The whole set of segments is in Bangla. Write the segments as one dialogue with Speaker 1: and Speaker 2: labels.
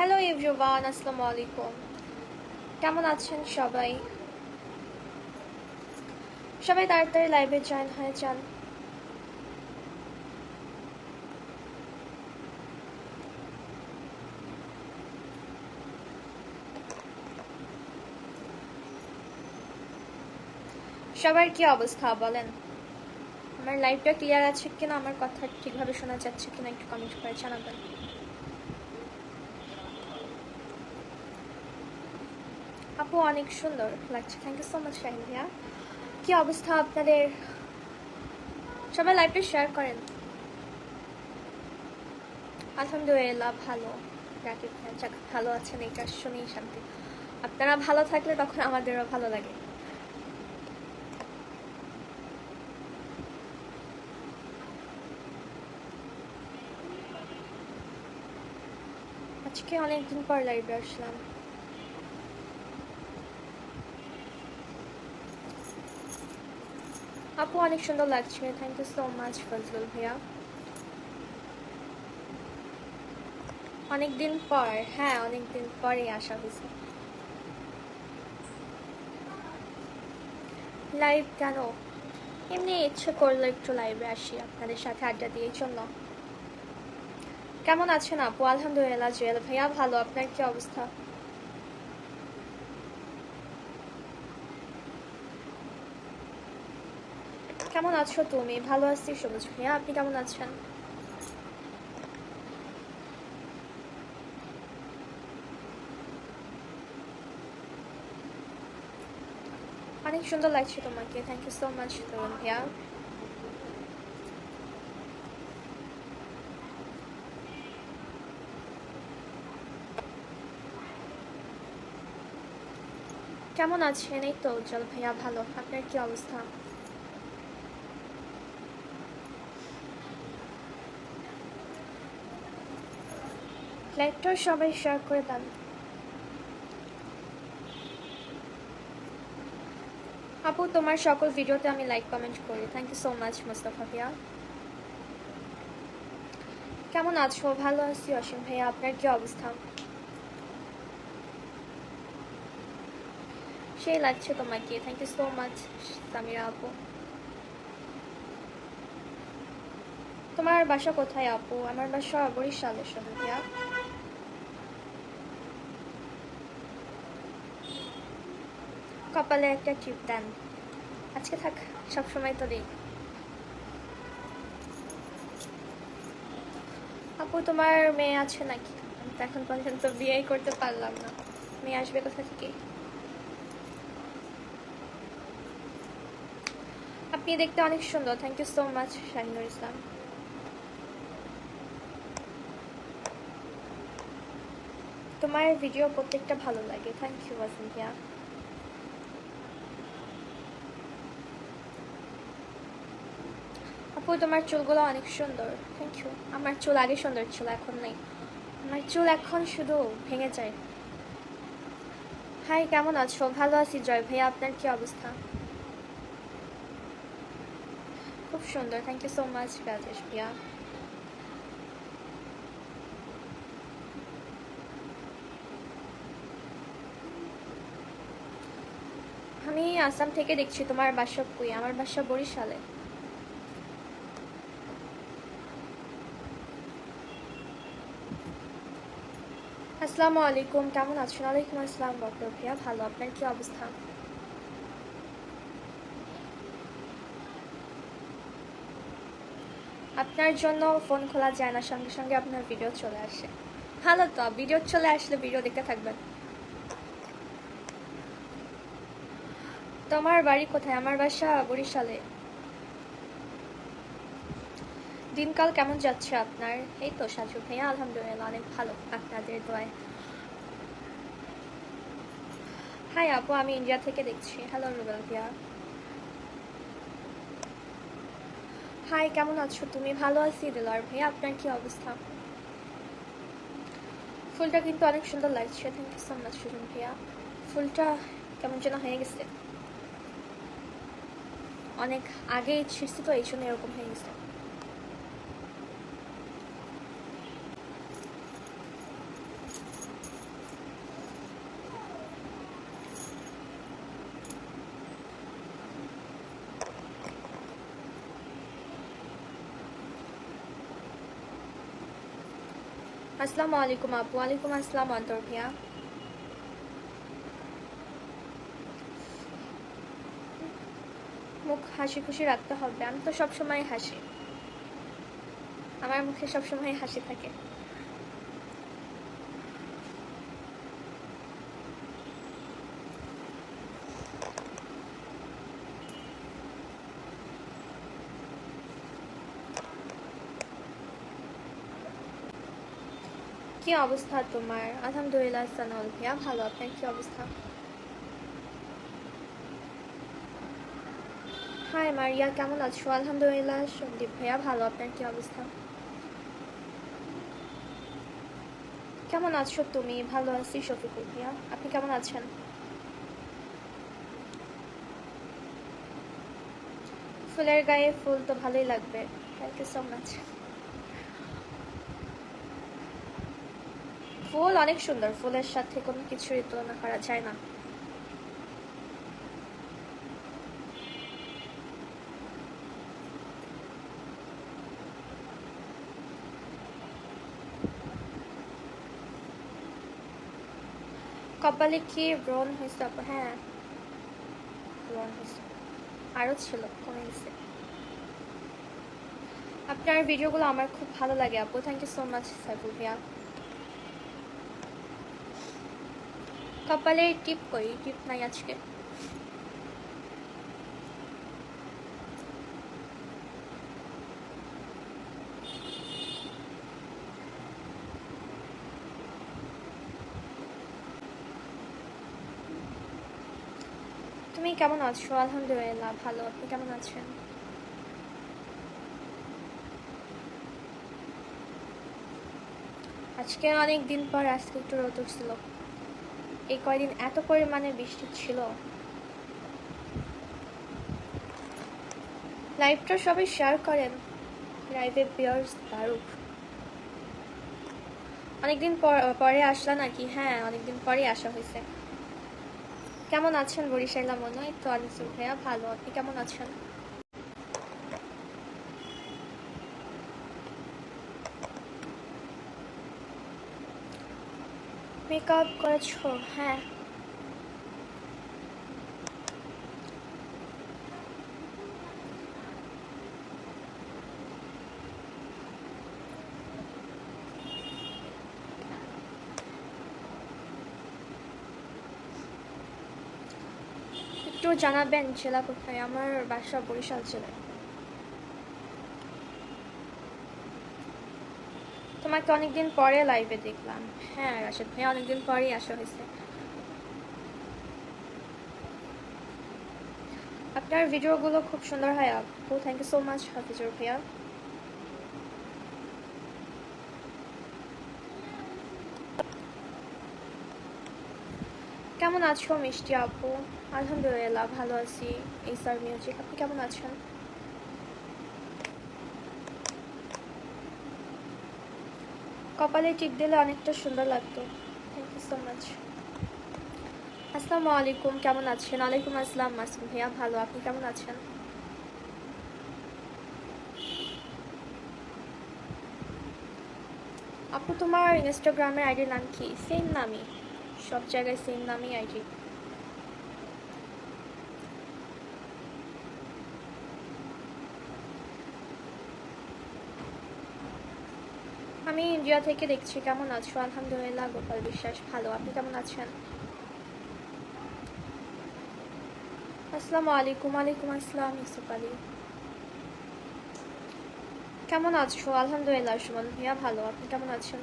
Speaker 1: হ্যালো এভরিওয়ান, আসসালামু আলাইকুম। কেমন আছেন সবাই? সবাই তাড়াতাড়ি লাইভে জয়েন হয়ে যান। সবার কি অবস্থা বলেন? আমার লাইভটা ক্লিয়ার আছে কিনা, আমার কথা ঠিকভাবে শোনা যাচ্ছে কিনা একটু কমেন্ট করে জানাবেন। আপু অনেক সুন্দর লাগছে, thank you so much Shahin ভাইয়া। কি অবস্থা আপনাদের? সবাই লাইভটা শেয়ার করেন। আলহামদুলিল্লাহ ভালো। রাকিব ভাইয়া যাক ভালো আছেন, এটা শুনেই শান্তি। আপনারা ভালো থাকলে তখন আমাদেরও ভালো লাগে। আজকে অনেকদিন পর লাইভে আসলাম। আপু অনেক সুন্দর লাগছে, thank you so much Fazlul ভাইয়া। অনেকদিন পর, হ্যাঁ অনেকদিন পরেই আসা হয়েছে লাইভ। কেন এমনি ইচ্ছে করলো একটু লাইভে আসি আপনাদের সাথে আড্ডা দিয়ে, জন্য। কেমন আছেন আপু? আলহামদুলিল্লাহ জুয়েল ভাইয়া ভালো, আপনার কি অবস্থা? কেমন আছো তুমি? ভালো আছি সবুজ ভাইয়া, আপনি কেমন আছেন? অনেক সুন্দর লাগছে তোমাকে, থ্যাংক ইউ সো মাচ তরুণ ভাইয়া। কেমন আছেন? এই তো উজ্জ্বল ভাইয়া ভালো, আপনার কি অবস্থা? লাইভটা সবাই শেয়ার করে দেন। আপু তোমার সকল ভিডিওতে আমি লাইক কমেন্ট করি, thank you so much Mostafa ভাইয়া। কেমন আছো? ভালো আছি অসীম ভাইয়া, আপনার কি অবস্থা? সেই লাগছে তোমাকে, thank you so much Samira আপু। তোমার বাসা কোথায় আপু? আমার বাসা বরিশালে সোহেল ভাইয়া। কপালে একটা টিপ দেন। আজকে থাক, সবসময় তো দেই। আপু তোমার মেয়ে আছে নাকি? আমি তো এখন পর্যন্ত বিয়েই করতে পারলাম না, মেয়ে আসবে কোথা থেকে? আপনি দেখতে অনেক সুন্দর, thank you so much Shahinur Islam. তোমার ভিডিও প্রত্যেকটা ভালো লাগে, থ্যাংক ইউ ওয়াসিম ভাইয়া। আপু তোমার চুলগুলো অনেক সুন্দর, থ্যাংক ইউ। আমার চুল আগে সুন্দর ছিল, এখন নেই। আমার চুল এখন শুধু ভেঙে যায়। হাই কেমন আছো? ভালো আছি জয় ভাইয়া, আপনার কি অবস্থা? খুব সুন্দর, thank you so much Rajesh ভাইয়া। আমি আসাম থেকে দেখছি, তোমার বাসা কই? আমার বাসা বরিশালে। আসসালামু আলাইকুম, কেমন আছেন? ওয়ালাইকুম আসসালাম বকর ভাইয়া, ভালো, আপনার কি অবস্থা? আপনার জন্য ফোন খোলা যায় না, সঙ্গে সঙ্গে আপনার ভিডিও চলে আসে। ভালো তো, ভিডিও চলে আসলে ভিডিও দেখতে থাকবেন। তোমার বাড়ি কোথায়? আমার বাসা বরিশালে। দিনকাল কেমন যাচ্ছে আপনার? এই তো সাজু ভাইয়া আলহামদুলিল্লাহ অনেক ভালো, আপনাদের দোয়ায়। হাই আপু, আমি ইন্ডিয়া থেকে দেখছি। হ্যালো রুবেল ভাইয়া। হাই কেমন আছো তুমি? ভালো আছি দিলার ভাইয়া, আপনার কি অবস্থা? ফুলটা কিন্তু অনেক সুন্দর লাগছে, thank you so much Sujan ভাইয়া। ফুলটা কেমন যেন হয়ে গেছে, অনেক আগে ছিঁড়ছি তো এই জন্য এরকম হয়ে গেছে। আসসালামু আলাইকুম আপু। ওয়ালাইকুম আসসালাম অন্তর ভাইয়া। মুখ হাসি খুশি রাখতে হবে, আমি তো সবসময় হাসি, আমার মুখে সবসময় হাসি থাকে। কি অবস্থা তোমার? আলহামদুলিল্লাহ সানাউল ভাইয়া ভালো, আপনার কি অবস্থা? হাই মারিয়া, কেমন আছো? আলহামদুলিল্লাহ সন্দীপ ভাইয়া ভালো, আপনার কি অবস্থা? কেমন আছো তুমি? ভালো আছি শফিকুল ভাইয়া, আপনি কেমন আছেন? ফুলের গায়ে ফুল তো ভালোই লাগবে, থ্যাংক ইউ সো মাচ। ফুল অনেক সুন্দর, ফুলের সাথে কোনো কিছুরই তুলনা করা যায় না। কপালে কি ব্রণ হয়েছে আপু? হ্যাঁ ব্রণ হয়েছে, আরও ছিল, কমে গেছে। আপনার ভিডিওগুলো আমার খুব ভালো লাগে আপু, thank you so much Saiful ভাইয়া। কপালে টিপ করি, টিপ নাই আজকে। তুমি কেমন আছো? আলহামদুলিল্লাহ ভালো, আপনি কেমন আছেন? আজকে অনেক দিন পর আজকে একটু রোদ উঠছিল, এই কয়দিন এত পরিমাণে বৃষ্টি ছিল। লাইভটা সবাই শেয়ার করেন, লাইভে ভিউয়ার্স বাড়ুক। অনেকদিন পরে আসলা নাকি? হ্যাঁ অনেকদিন পরেই আসা হয়েছে। কেমন আছেন বরিশাইলা মনে হয় তো? আনিসুল ভাইয়া ভালো, আপনি কেমন আছেন? মেকআপ করেছো? হ্যাঁ। একটু জানাবেন জেলা কোথায়? আমার বাসা বরিশাল জেলায়। তোমাকে অনেকদিন পরে লাইভে দেখলাম। হ্যাঁ রাশেদ ভাই, অনেকদিন পরেই আসা হয়েছে। আপনার ভিডিওগুলো খুব সুন্দর হয় আপু, thank you so much Hafizur ভাইয়া। কেমন আছো মিষ্টি আপু? আলহামদুলিল্লাহ ভালো আছি। এই স্যার মিউজিক, আপনি কেমন আছেন? কপালে টিপ দিলে অনেকটা সুন্দর লাগতো, থ্যাংক ইউ সো মাচ। আসসালামু আলাইকুম, কেমন আছেন? ওয়ালাইকুম আসসালাম মাসুম ভাইয়া ভালো, আপনি কেমন আছেন? আপু তোমার ইনস্টাগ্রামের আইডির নাম কি? সেম নামই, সব জায়গায় সেম নামই আইডি। আমি ইন্ডিয়া থেকে দেখছি। কেমন আছো? আলহামদুলিল্লাহ গোপাল বিশ্বাস ভালো, আপনি কেমন আছেন? আসসালামু আলাইকুম। ওয়ালাইকুম আসসালাম ইউসুফ আলী, কেমন আছো? আলহামদুলিল্লাহ সুমন ভাইয়া ভালো, আপনি কেমন আছেন?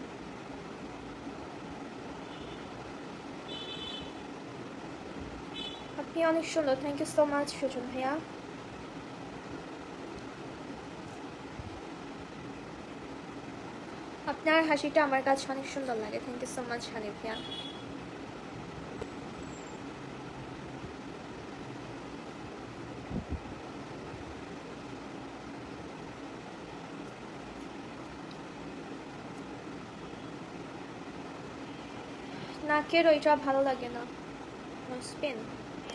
Speaker 1: আপনি অনেক সুন্দর, thank you so much Sujan ভাইয়া। আপনার হাসিটা আমার কাছে অনেক সুন্দর লাগে, thank you so much Hanif ভাইয়া। নাকের ওইটা ভালো লাগে না, স্পেন,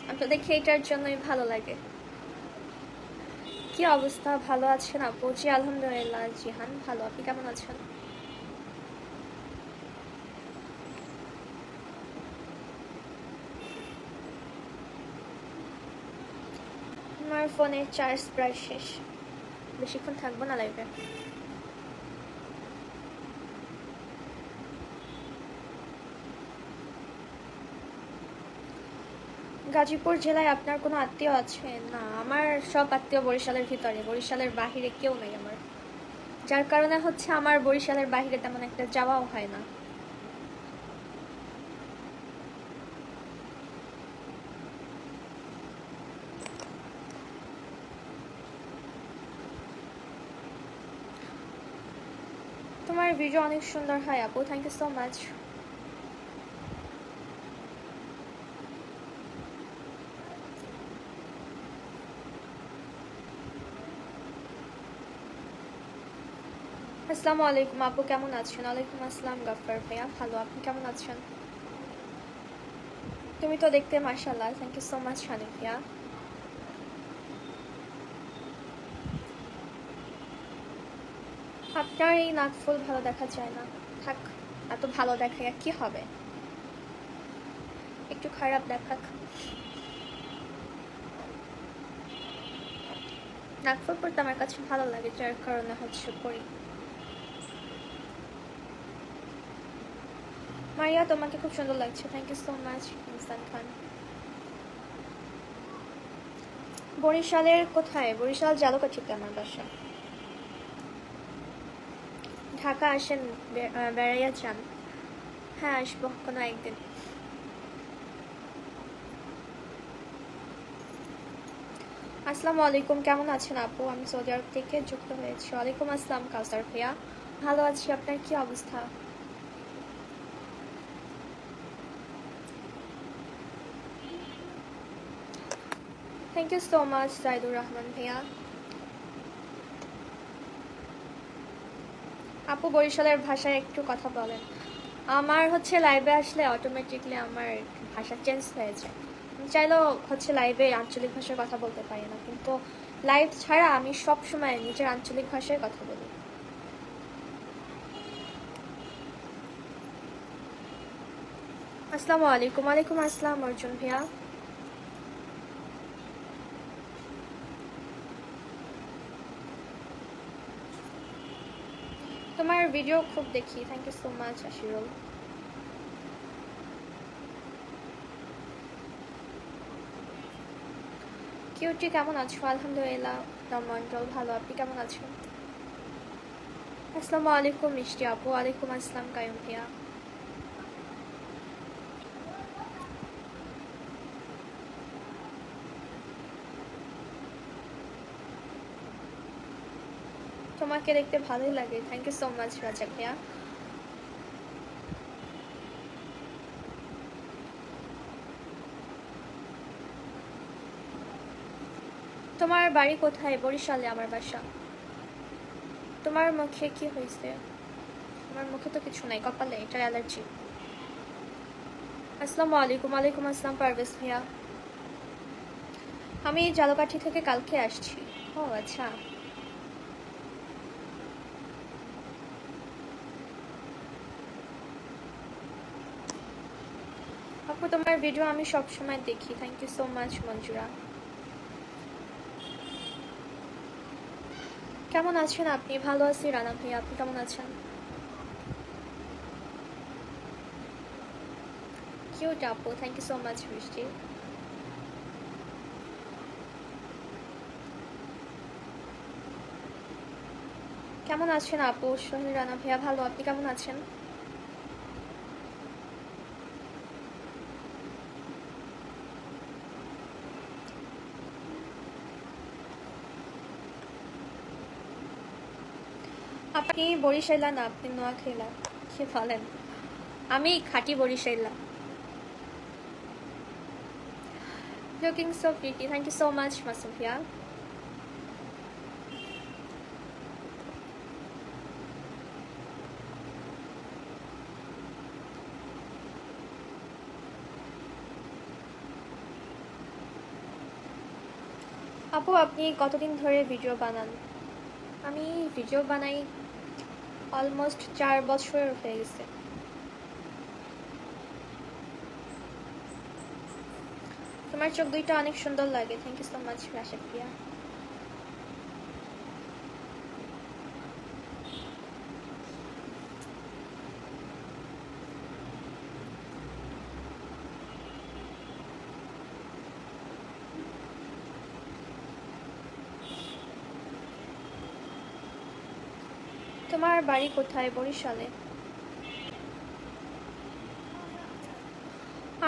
Speaker 1: আমি তো দেখি এটার জন্যই ভালো লাগে। কি অবস্থা, ভালো আছেন আপু? জি আলহামদুলিল্লাহ। জিহান ভালো, আপনি কেমন আছেন? আমার ফোনে চার্জ প্রায় শেষ, বেশিক্ষণ থাকবো না লাইভে। গাজীপুর জেলায় আপনার কোনো আত্মীয় আছে? না, আমার সব আত্মীয় বরিশালের ভিতরে, বরিশালের বাহিরে কেউ নেই আমার, যার কারণে হচ্ছে আমার বরিশালের বাহিরে তেমন একটা যাওয়াও হয় না। তোমার ভিডিও অনেক সুন্দর হয় আপু, থ্যাংক ইউ সো মাচ। আসসালামু আলাইকুম আপু, কেমন আছেন? ওয়ালাইকুম আসসালাম গাফফার ভাইয়া, ভালো, আপনি কেমন আছেন? তুমি তো দেখতে মাশাআল্লাহ, thank you so much Hanif ভাইয়া। আপনার এই নাকফুল ভালো দেখা যায় না, থাক, এত ভালো দেখায় কি হবে, একটু খারাপ দেখাক। নাকফুল পরতে আমার কাছে ভালো লাগে, যার কারণে হচ্ছে পরি। মারিয়া, তোমাকে খুব সুন্দর লাগছে, থ্যাংক ইউ সো মাচ ইনসান খান। বরিশালের কোথায়? বরিশাল জালকাঠিতে আমার বাসা। ঢাকা আসেন, বেড়াইয়া যান। হ্যাঁ, আসবো কোনো একদিন। আসসালামু আলাইকুম, কেমন আছেন আপু? আমি সৌদি আরব থেকে যুক্ত হয়েছি। ওয়ালাইকুম আসসালাম কাউসার ভাইয়া, ভালো আছি, আপনার কি অবস্থা? Thank you so much Saidur Rahman ভাইয়া। আপু বরিশালের ভাষায় একটু কথা বলেন। আমার হচ্ছে লাইভে আসলে অটোমেটিকলি আমার ভাষা চেঞ্জ হয়ে যায়, চাইলেও হচ্ছে লাইভে আঞ্চলিক ভাষায় কথা বলতে পারি না, কিন্তু লাইভ ছাড়া আমি সব সময় নিজের আঞ্চলিক ভাষায় কথা বলি। আসসালামু আলাইকুম। ওয়ালাইকুম আসসালাম অর্জুন ভাইয়া। তোমার ভিডিও খুব দেখি, thank you so much Ashirul. Cutie কেমন আছো? আলহামদুলিল্লাহ মন্ডল ভালো, আপনি কেমন আছেন? আসসালামু আলাইকুম মিষ্টি আপু। ওয়ালাইকুম আসসালাম কায়ুম ভাইয়া। তোমাকে দেখতে ভালোই লাগে, থ্যাংক ইউ সো মাচ রাজা ভাইয়া। তোমার বাড়ি কোথায়? বরিশালে আমার বাসা। তোমার মুখে কি হয়েছে? আমার মুখে তো কিছু নাই, কপালে, এটার অ্যালার্জি। আসসালামু আলাইকুম। ওয়ালাইকুম আসসালাম পারভেজ ভাইয়া। আমি জালকাঠি থেকে কালকে আসছি। ও আচ্ছা। আপু তোমার ভিডিও আমি সব সময় দেখি, থ্যাংক ইউ সো মাচ মঞ্জুরা। কেমন আছেন আপনি? ভালো আছি রানা ভাইয়া, আপনি কেমন আছেন? কিউট আপু, থ্যাংক ইউ সো মাচ বৃষ্টি। কেমন আছেন আপু? সোহেল রানা ভাইয়া ভালো, আপনি কেমন আছেন? আপনি বরিশাইলা না, আপনি নোয়াখাইলা, কি বলেন? আমি খাঁটি বরিশাইলা। Looking so pretty, thank you so much Masum ভাইয়া। আপু আপনি কতদিন ধরে ভিডিও বানান? আমি ভিডিও বানাই অলমোস্ট 4 বছর হয়ে গেছে। তোমার তোমার চোখ দুইটা অনেক সুন্দর লাগে। Thank you so much Rashed Priya. তোমার বাড়ি কোথায়? বরিশালে।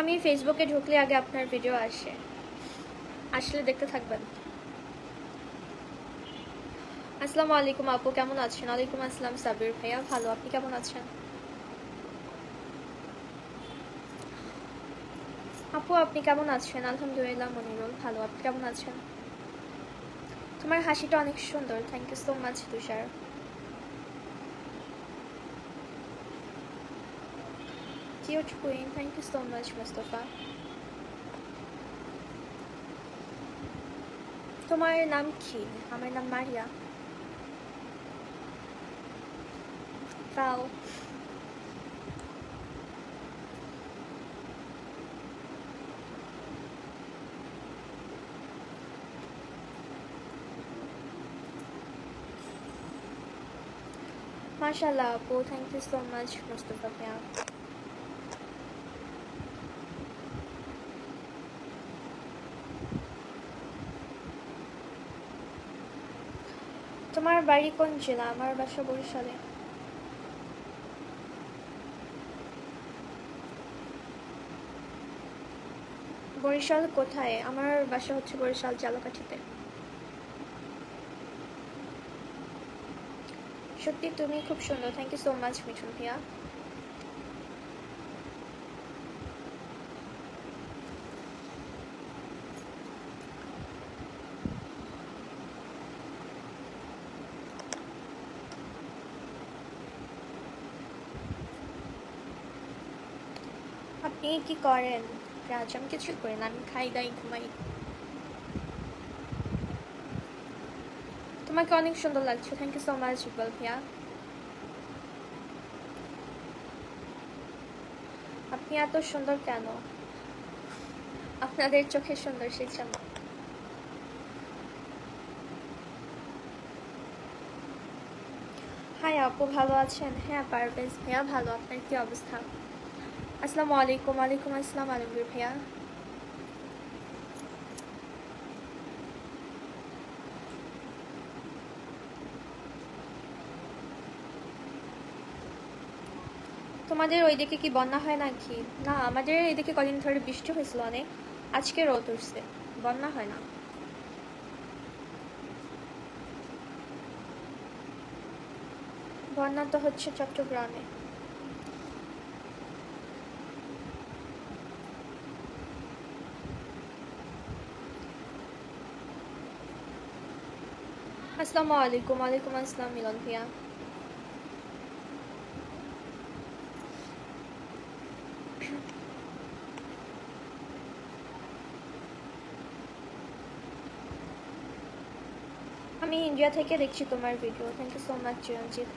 Speaker 1: আমি ফেসবুকে ঢুকলে আগে আপনার ভিডিও আসলে দেখতে থাকবেন। আসসালামু আলাইকুম আপু, কেমন আছেন? ওয়ালাইকুম আসসালাম সাবির ভাইয়া, ভালো, আপনি কেমন আছেন? আপু আপনি কেমন আছেন? আলহামদুলিল্লাহ মনিরুল, ভালো, আপনি কেমন আছেন? তোমার হাসিটা অনেক সুন্দর। Thank you so much Tushar. Cute queen, thank you so much Mustafa. তোমার নাম কি? আমার নাম মারিয়া। ফাও। মাশাআল্লাহ আপু, thank you so much Mustafa ভাইয়া। তোমার বাড়ি কোন জেলা? আমার বাসা বরিশালে। বরিশাল কোথায়? আমার বাসা হচ্ছে বরিশাল জালকাঠিতে। সত্যি তুমি খুব সুন্দর। Thank you so much Mithun ভাইয়া। আপনি কি করেন? রাজ, আমি কিছুই করি না, আমি খাই দাই ঘুমাই। তোমাকে অনেক সুন্দর লাগছে। Thank you so much Iqbal ভাইয়া। আপনি এত সুন্দর কেন? আপনাদের চোখে সুন্দর সেই জন্য। হাই আপু, ভালো আছেন? হ্যাঁ পারভেজ ভাইয়া ভালো, আপনার কি অবস্থা? আসসালামু আলাইকুম। ওয়ালাইকুম আসসালাম আলমগীর ভাইয়া। তোমাদের ওইদিকে কি বন্যা হয় নাকি? না, আমাদের এদিকে কদিন ধরে বৃষ্টি হয়েছিল অনেক, আজকে রোদ উঠছে, বন্যা হয় না। বন্যা তো হচ্ছে চট্টগ্রামে। আসসালামু আলাইকুম। ওয়ালাইকুম আসসালাম মিলন ভাইয়া। আমি ইন্ডিয়া থেকে দেখছি তোমার video. Thank you so much Chiranjit.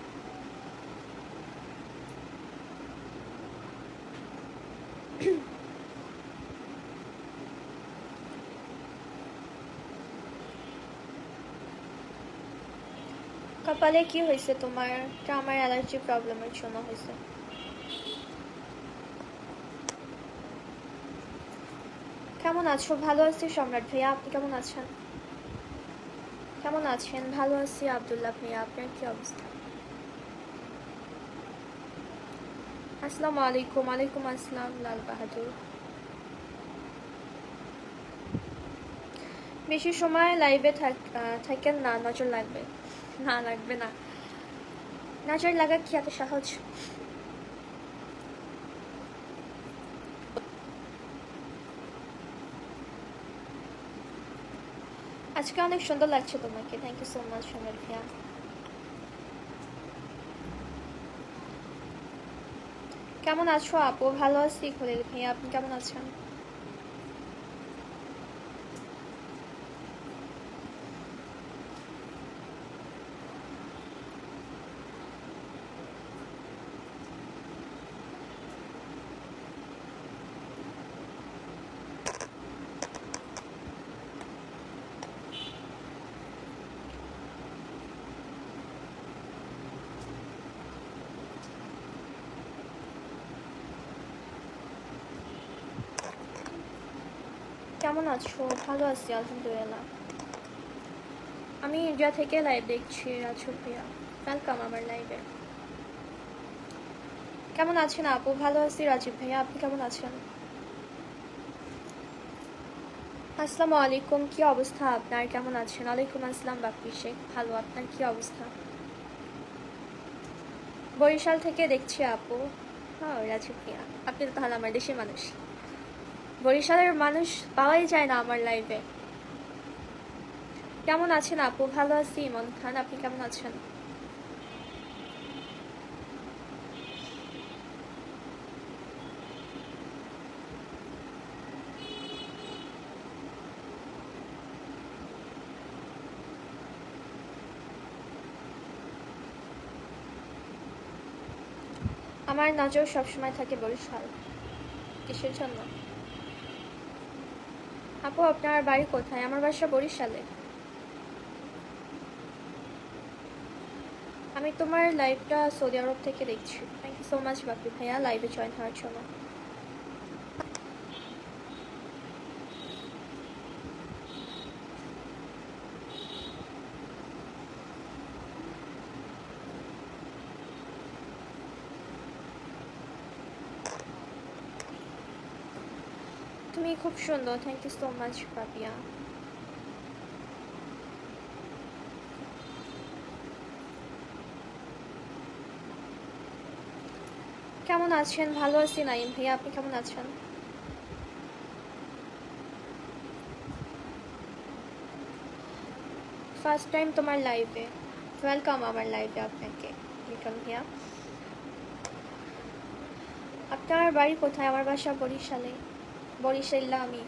Speaker 1: কপালে কি হয়েছে তোমার? এটা আমার অ্যালার্জি প্রবলেমের জন্য হয়েছে। কেমন আছো? ভালো আছি সম্রাট ভাইয়া, আপনি কেমন আছেন? কেমন আছেন? ভালো আছি আব্দুল্লাহ ভাইয়া, আপনার কি অবস্থা? আসসালামু আলাইকুম। ওয়ালাইকুম আসসালাম লাল বাহাদুর। বেশি সময় লাইভে থাকেন না, নজর লাগবে। না লাগবে না, নজর লাগা কি এত সহজ? আজকে অনেক সুন্দর লাগছে তোমাকে। থ্যাংক ইউ সো মাচ সম্রাট ভাইয়া। কেমন আছো আপু? ভালো আছি খলিল ভাইয়া, আপনি কেমন আছেন? কেমন আছো? ভালো আছি আলহামদুলিল্লাহ। আমি ইন্ডিয়া থেকে লাইভ দেখছি রাজু প্রিয়া। ওয়েলকাম আমার লাইভে। কেমন আছেন আপু? ভালো আছি রাজীব ভাইয়া, আপনি কেমন আছেন? আসসালামু আলাইকুম, কি অবস্থা আপনার? কেমন আছেন? ওয়ালাইকুম আসসালাম বাপ্পি শেখ, ভালো। আপনার কি অবস্থা? বরিশাল থেকে দেখছি আপু। হ্যাঁ রাজীব ভাইয়া, আপনি তো তাহলে আমার দেশের মানুষ। বরিশালের মানুষ পাওয়াই যায় না আমার লাইভে। কেমন আছেন আপু? ভালো আছি ইমন খান, আপনি কেমন আছেন? আমার নজর সবসময় থাকে বরিশাল। কিসের জন্য? আপু আপনার বাড়ি কোথায়? আমার বাসা বরিশালে। আমি তোমার লাইভটা সৌদি আরব থেকে দেখছি। থ্যাংক ইউ সো মাচ বাপি ভাইয়া লাইভে জয়েন হওয়ার জন্য। তুমি খুব সুন্দর, thank you so much Bapia. কেমন আছেন? ভালো আছি নাইম ভাইয়া, আপনি কেমন আছেন? ফার্স্ট টাইম তোমার লাইভে, ওয়েলকাম আমার লাইভে আপনাকে লিটন ভাইয়া। আপনার বাড়ি কোথায়? আমার বাসা বরিশালে। বরিশাল্লা আমি।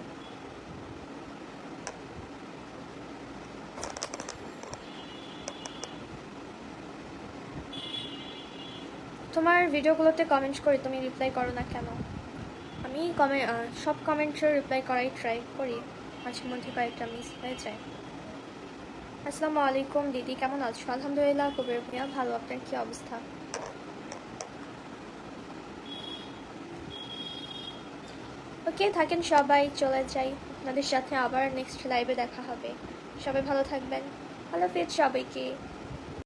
Speaker 1: তোমার ভিডিওগুলোতে কমেন্ট করি, তুমি রিপ্লাই করো না কেন? আমি সব কমেন্টের রিপ্লাই করাই ট্রাই করি, মাঝে মধ্যে কয়েকটা মিস হয়ে যায়। আসসালামু আলাইকুম দিদি, কেমন আছো? আলহামদুলিল্লাহ কবির ভাইয়া ভালো, আপনার কি অবস্থা? ওকে থাকেন সবাই, চলে যাই, আপনাদের সাথে আবার নেক্সট লাইভে দেখা হবে। সবাই ভালো থাকবেন, আল্লাহ হাফেজ সবাইকে।